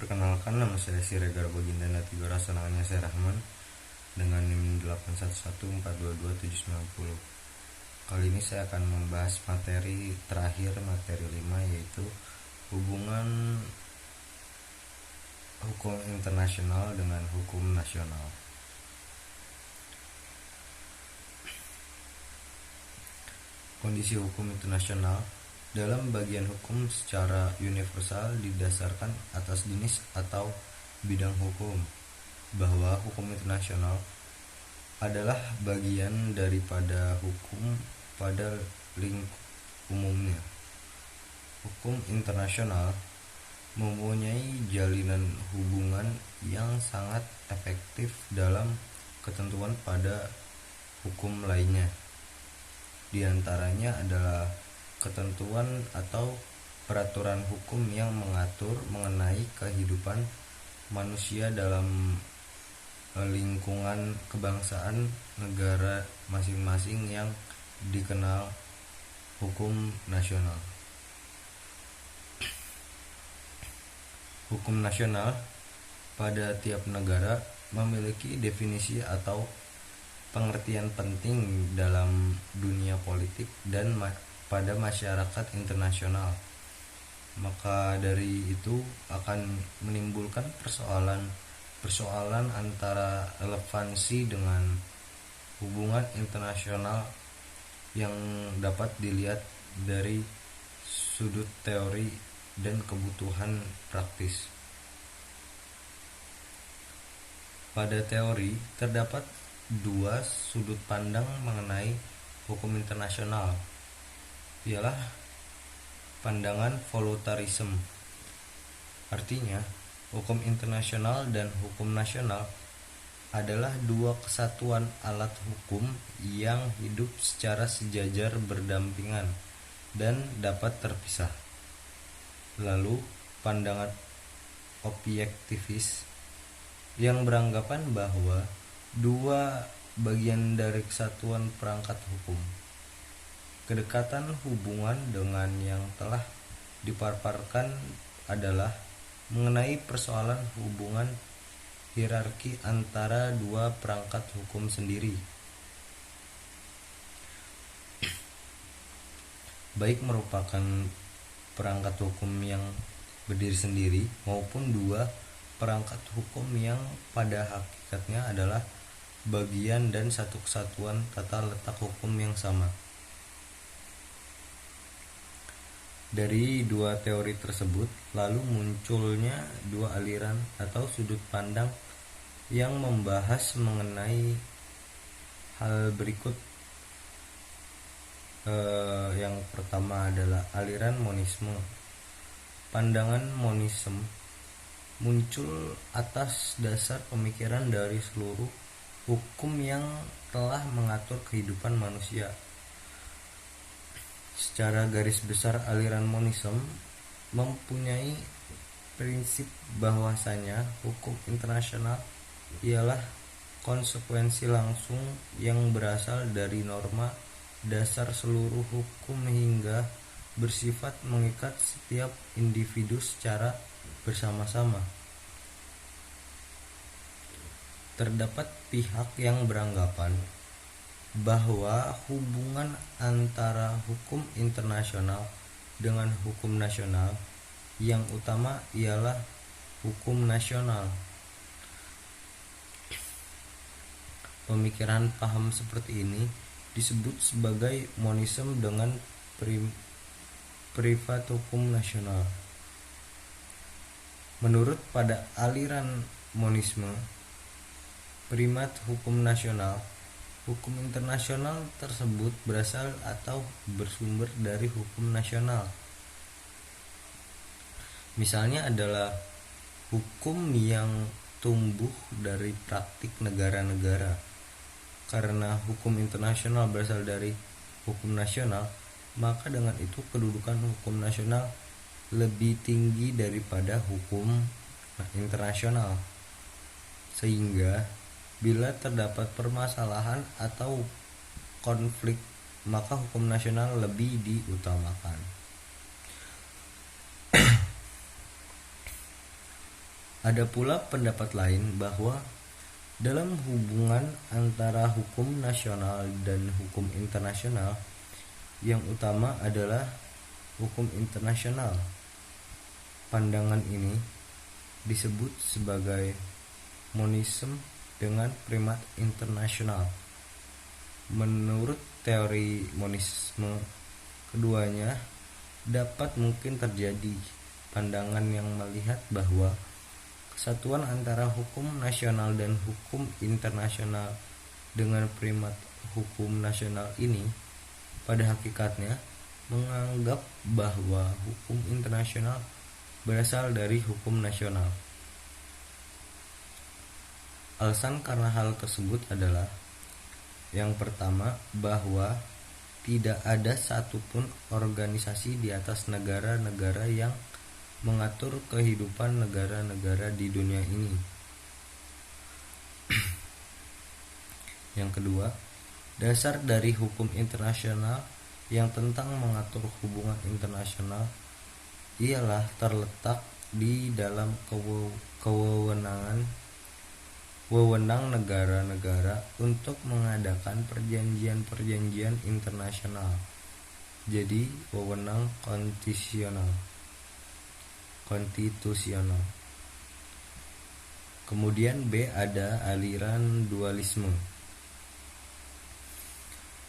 Perkenalkan, nama saya Siregar Baginda Natigora, senangannya saya Rahman dengan NIM 811422790. Kali ini saya akan membahas materi terakhir, materi 5, yaitu hubungan hukum internasional dengan hukum nasional. Kondisi hukum internasional dalam bagian hukum secara universal didasarkan atas jenis atau bidang hukum, bahwa hukum internasional adalah bagian daripada hukum pada lingkup umumnya. Hukum internasional mempunyai jalinan hubungan yang sangat efektif dalam ketentuan pada hukum lainnya. Di antaranya adalah ketentuan atau peraturan hukum yang mengatur mengenai kehidupan manusia dalam lingkungan kebangsaan negara masing-masing yang dikenal hukum nasional. Hukum nasional pada tiap negara memiliki definisi atau pengertian penting dalam dunia politik dan pada masyarakat internasional. Maka dari itu akan menimbulkan persoalan antara relevansi dengan hubungan internasional yang dapat dilihat dari sudut teori dan kebutuhan praktis. Pada teori terdapat dua sudut pandang mengenai hukum internasional, ialah pandangan voluntarisme. Artinya, hukum internasional dan hukum nasional adalah dua kesatuan alat hukum yang hidup secara sejajar berdampingan dan dapat terpisah. Lalu, pandangan objektivis yang beranggapan bahwa dua bagian dari kesatuan perangkat hukum. Kedekatan hubungan dengan yang telah dipaparkan adalah mengenai persoalan hubungan hierarki antara dua perangkat hukum sendiri, baik merupakan perangkat hukum yang berdiri sendiri maupun dua perangkat hukum yang pada hakikatnya adalah bagian dan satu kesatuan tata letak hukum yang sama. Dari dua teori tersebut lalu munculnya dua aliran atau sudut pandang yang membahas mengenai hal berikut. Yang pertama adalah aliran monisme. Pandangan monisme muncul atas dasar pemikiran dari seluruh hukum yang telah mengatur kehidupan manusia. Secara garis besar, aliran monisme mempunyai prinsip bahwasanya hukum internasional ialah konsekuensi langsung yang berasal dari norma dasar seluruh hukum hingga bersifat mengikat setiap individu secara bersama-sama. Terdapat pihak yang beranggapan bahwa hubungan antara hukum internasional dengan hukum nasional yang utama ialah hukum nasional. Pemikiran paham seperti ini disebut sebagai monisme dengan privat hukum nasional. Menurut pada aliran monisme, primat hukum nasional, hukum internasional tersebut berasal atau bersumber dari hukum nasional. Misalnya adalah hukum yang tumbuh dari praktik negara-negara. Karena hukum internasional berasal dari hukum nasional, maka dengan itu kedudukan hukum nasional lebih tinggi daripada hukum internasional. Sehingga bila terdapat permasalahan atau konflik, maka hukum nasional lebih diutamakan. Ada pula pendapat lain bahwa dalam hubungan antara hukum nasional dan hukum internasional, yang utama adalah hukum internasional. Pandangan ini disebut sebagai monisme dengan primat internasional. Menurut teori monisme, keduanya dapat mungkin terjadi pandangan yang melihat bahwa kesatuan antara hukum nasional dan hukum internasional dengan primat hukum nasional ini pada hakikatnya menganggap bahwa hukum internasional berasal dari hukum nasional. Alasan karena hal tersebut adalah yang pertama, bahwa tidak ada satupun organisasi di atas negara-negara yang mengatur kehidupan negara-negara di dunia ini. Yang kedua, dasar dari hukum internasional yang tentang mengatur hubungan internasional ialah terletak di dalam wewenang negara-negara untuk mengadakan perjanjian-perjanjian internasional. Jadi wewenang konstitusional. Kemudian B, ada aliran dualisme.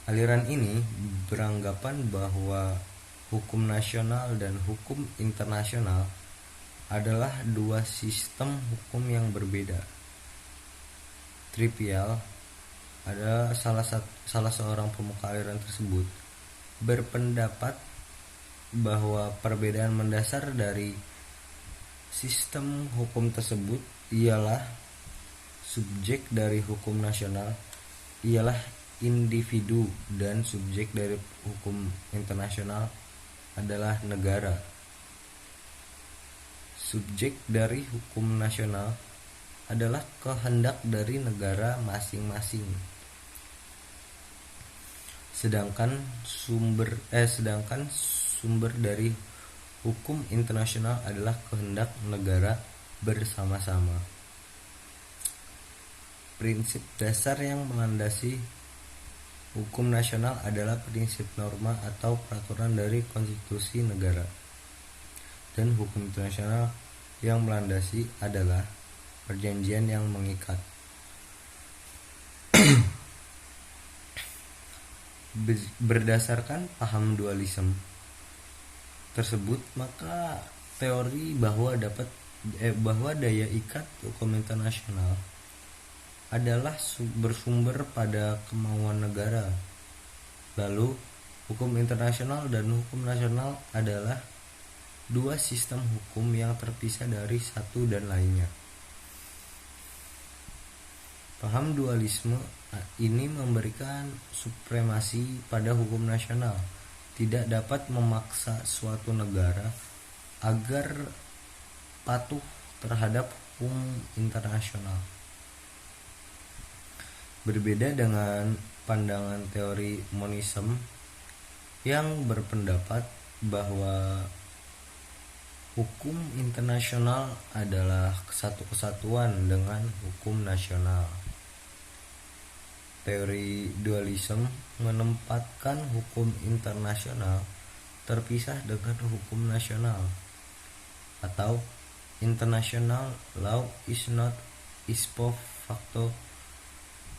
Aliran ini beranggapan bahwa hukum nasional dan hukum internasional adalah dua sistem hukum yang berbeda. Trivial ada salah seorang pemuka aliran tersebut berpendapat bahwa perbedaan mendasar dari sistem hukum tersebut ialah subjek dari hukum nasional ialah individu dan subjek dari hukum internasional adalah negara. Subjek dari hukum nasional adalah kehendak dari negara masing-masing. Sedangkan sumber dari hukum internasional adalah kehendak negara bersama-sama. Prinsip dasar yang melandasi hukum nasional adalah prinsip norma atau peraturan dari konstitusi negara. Dan hukum internasional yang melandasi adalah perjanjian yang mengikat. Berdasarkan paham dualisme tersebut, maka teori bahwa daya ikat hukum internasional adalah bersumber pada kemauan negara. Lalu, hukum internasional dan hukum nasional adalah dua sistem hukum yang terpisah dari satu dan lainnya. Paham dualisme ini memberikan supremasi pada hukum nasional, tidak dapat memaksa suatu negara agar patuh terhadap hukum internasional. Berbeda dengan pandangan teori monisme yang berpendapat bahwa hukum internasional adalah satu kesatuan dengan hukum nasional. Teori dualisme menempatkan hukum internasional terpisah dengan hukum nasional, atau international law is not ipso facto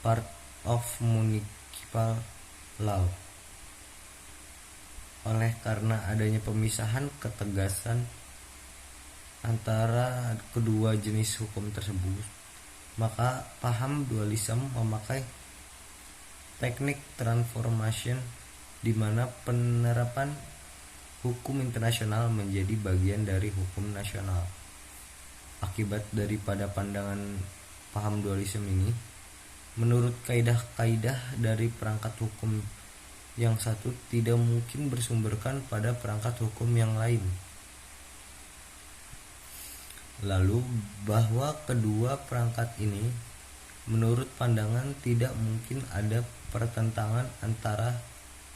part of municipal law. Oleh karena adanya pemisahan ketegasan antara kedua jenis hukum tersebut, maka paham dualisme memakai teknik transformation di mana penerapan hukum internasional menjadi bagian dari hukum nasional. Akibat daripada pandangan paham dualisme ini, menurut kaidah-kaidah dari perangkat hukum yang satu tidak mungkin bersumberkan pada perangkat hukum yang lain. Lalu bahwa kedua perangkat ini, menurut pandangan tidak mungkin ada pertentangan antara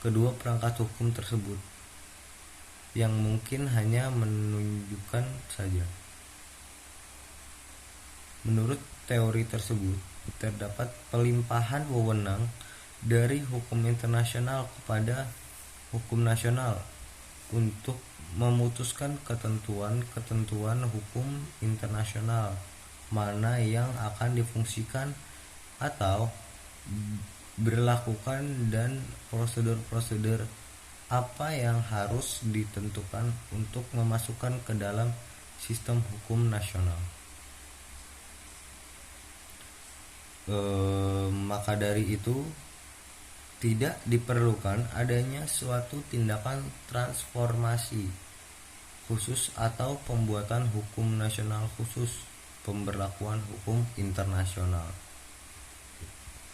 kedua perangkat hukum tersebut, yang mungkin hanya menunjukkan saja Menurut teori tersebut, terdapat pelimpahan wewenang dari hukum internasional kepada hukum nasional untuk memutuskan ketentuan-ketentuan hukum internasional mana yang akan difungsikan atau berlakukan dan prosedur-prosedur apa yang harus ditentukan untuk memasukkan ke dalam sistem hukum nasional. Maka dari itu tidak diperlukan adanya suatu tindakan transformasi khusus atau pembuatan hukum nasional khusus pemberlakuan hukum internasional.